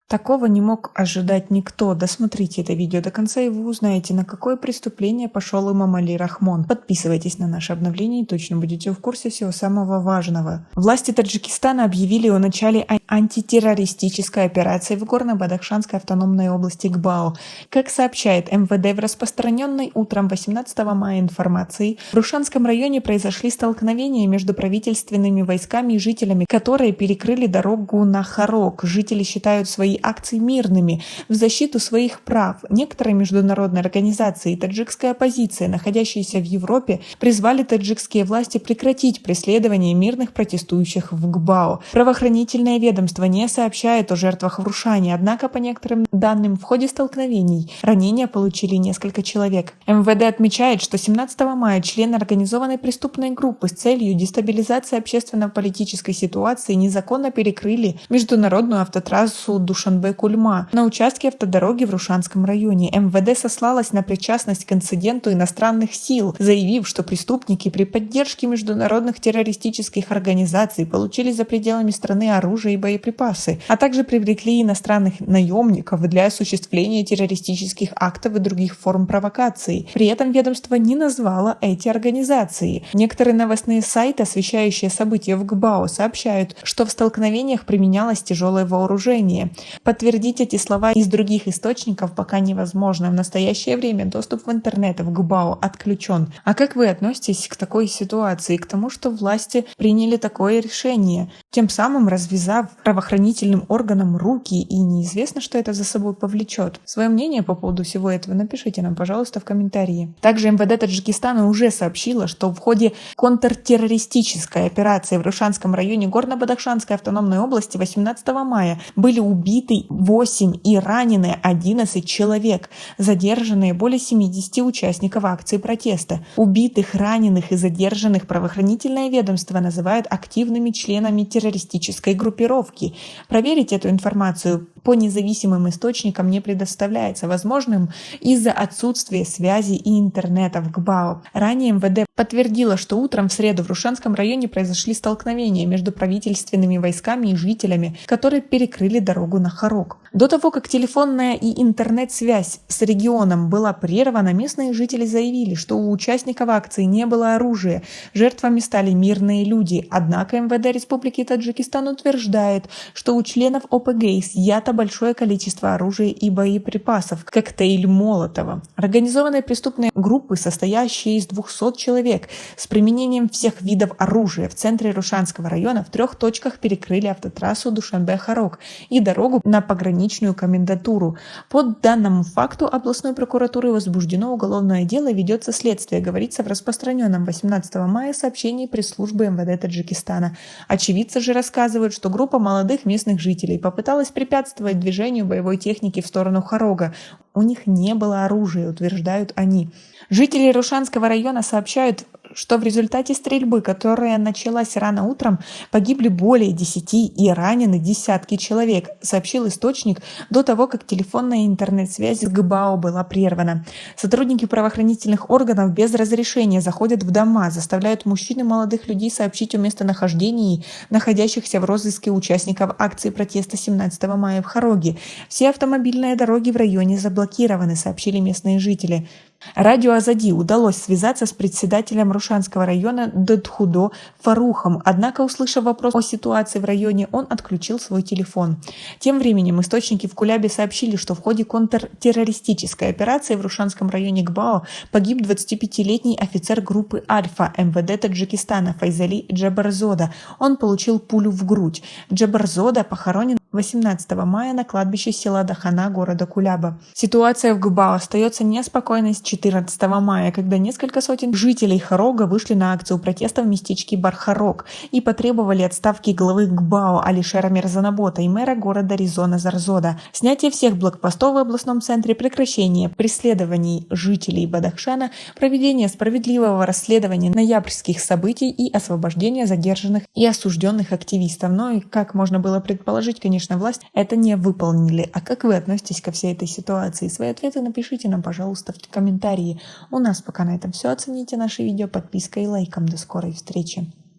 Такого не мог ожидать никто. Досмотрите это видео до конца, и вы узнаете, на какое преступление пошел Эмомали Рахмон. Подписывайтесь на наши обновления и точно будете в курсе всего самого важного. Власти Таджикистана объявили о начале антитеррористической операции в Горно-Бадахшанской автономной области Гбао. Как сообщает МВД в распространенной утром 18 мая информации, в Рушанском районе произошли столкновения между правительственными войсками и жителями, которые перекрыли дорогу на Харок. Жители считают свои акции мирными в защиту своих прав. Некоторые международные организации и таджикская оппозиция, находящиеся в Европе, призвали таджикские власти прекратить преследование мирных протестующих в Гбао. Правоохранительное ведомство не сообщает о жертвах в Рушане, однако, по некоторым данным, в ходе столкновений ранения получили несколько человек. МВД отмечает, что 17 мая члены организованной преступной группы с целью дестабилизации общественно-политической ситуации незаконно перекрыли международную автотрассу Душанбе-Кульма на участке автодороги в Рушанском районе. МВД сослалась на причастность к инциденту иностранных сил, заявив, что преступники при поддержке международных террористических организаций получили за пределами страны оружие и боеприпасы, а также привлекли иностранных наемников для осуществления террористических актов и других форм провокаций. При этом ведомство не назвало эти организации. Некоторые новостные сайты, освещающие события в Гбао, сообщают, что в столкновениях применялось тяжелое вооружение. Подтвердить эти слова из других источников пока невозможно. В настоящее время доступ в интернет в Гбао отключен. А как вы относитесь к такой ситуации, к тому, что власти приняли такое решение, тем самым развязав правоохранительным органам руки, и неизвестно, что это за собой повлечет? Свое мнение по поводу всего этого напишите нам, пожалуйста, в комментарии. Также МВД Таджикистана уже сообщило, что в ходе контртеррористической операции в Рушанском районе Горно-Бадахшанской автономной области 18 мая были убиты 8 и ранены 11 человек, задержанные более 70 участников акции протеста. Убитых, раненых и задержанных правоохранительное ведомство называет активными членами террористической группировки. Проверить эту информацию по независимым источникам не предоставляется возможным из-за отсутствия связи и интернета в Гбао. Ранее МВД подтвердило, что утром в среду в Рушанском районе произошли столкновения между правительственными войсками и жителями, которые перекрыли дорогу на Харок. До того, как телефонная и интернет-связь с регионом была прервана, местные жители заявили, что у участников акции не было оружия, жертвами стали мирные люди. Однако МВД Республики Таджикистан утверждает, что у членов ОПГ изъято большое количество оружия и боеприпасов, коктейль Молотова. Организованные преступные группы, состоящие из 200 человек, с применением всех видов оружия в центре Рушанского района в 3 точках перекрыли автотрассу Душанбе-Харок и дорогу на пограничную комендатуру. По данному факту областной прокуратурой возбуждено уголовное дело и ведется следствие, говорится в распространенном 18 мая сообщении пресс-службы МВД Таджикистана. Очевидцы же рассказывают, что группа молодых местных жителей попыталась препятствовать движению боевой техники в сторону Харога. У них не было оружия, утверждают они. Жители Рушанского района сообщают, что в результате стрельбы, которая началась рано утром, погибли более 10 и ранены десятки человек, сообщил источник до того, как телефонная и интернет-связь с Гбао была прервана. Сотрудники правоохранительных органов без разрешения заходят в дома, заставляют мужчин и молодых людей сообщить о местонахождении находящихся в розыске участников акции протеста 17 мая в Хароге. Все автомобильные дороги в районе заблокированы, сообщили местные жители. Радио Азади удалось связаться с председателем Рушанского района Дадхудо Фарухом, однако, услышав вопрос о ситуации в районе, он отключил свой телефон. Тем временем источники в Кулябе сообщили, что в ходе контртеррористической операции в Рушанском районе Гбао погиб 25-летний офицер группы Альфа МВД Таджикистана Файзали Джабарзода. Он получил пулю в грудь. Джабарзода похоронен 18 мая на кладбище села Дахана города Куляба. Ситуация в Гбао остается неспокойной с 14 мая, когда несколько сотен жителей Харога вышли на акцию протеста в местечке Бархарок и потребовали отставки главы Гбао Алишера Мирзанабота и мэра города Резона Зарзода, снятие всех блокпостов в областном центре, прекращение преследований жителей Бадахшана, проведение справедливого расследования ноябрьских событий и освобождение задержанных и осужденных активистов. Но и, как можно было предположить, конечно, власть это не выполнили. А как вы относитесь ко всей этой ситуации? Свои ответы напишите нам, пожалуйста, в комментарии. У нас пока на этом все. Оцените наше видео подпиской и лайком. До скорой встречи.